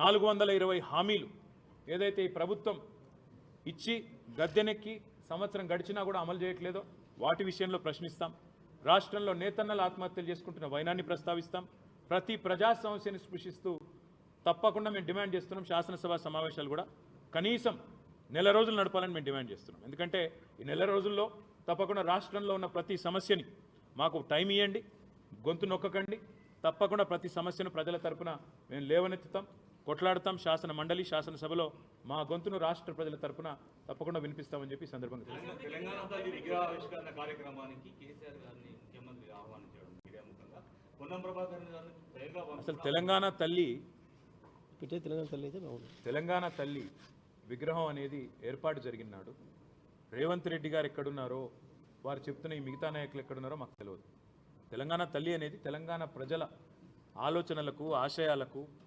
420 హామీలు ఏదైతే ఈ ప్రభుత్వం ఇచ్చి గద్దెనెక్కి సంవత్సరం గడిచినా కూడా అమలు చేయట్లేదో వాటి విషయంలో ప్రశ్నిస్తాం. రాష్ట్రంలో నేతన్నలు ఆత్మహత్యలు చేసుకుంటున్న వైనాన్ని ప్రస్తావిస్తాం. ప్రతి ప్రజా సమస్యని స్పృశిస్తూ తప్పకుండా మేము డిమాండ్ చేస్తున్నాం. శాసనసభ సమావేశాలు కూడా కనీసం నెల రోజులు నడపాలని మేము డిమాండ్ చేస్తున్నాం. ఎందుకంటే ఈ నెల రోజుల్లో తప్పకుండా రాష్ట్రంలో ఉన్న ప్రతి సమస్యని మాకు టైం ఇవ్వండి, గొంతు నొక్కకండి. తప్పకుండా ప్రతి సమస్యను ప్రజల తరపున మేము లేవనెత్తుతాం, కొట్లాడతాం. శాసన మండలి శాసనసభలో మా గొంతును రాష్ట్ర ప్రజల తరపున తప్పకుండా వినిపిస్తామని చెప్పి సందర్భంగా అసలు తెలంగాణ తల్లి విగ్రహం అనేది ఏర్పాటు జరిగిన నాడు రేవంత్ రెడ్డి గారు ఎక్కడున్నారో, వారు చెప్తున్న ఈ మిగతా నాయకులు ఎక్కడున్నారో మాకు తెలియదు. తెలంగాణ తల్లి అనేది తెలంగాణ ప్రజల ఆలోచనలకు, ఆశయాలకు,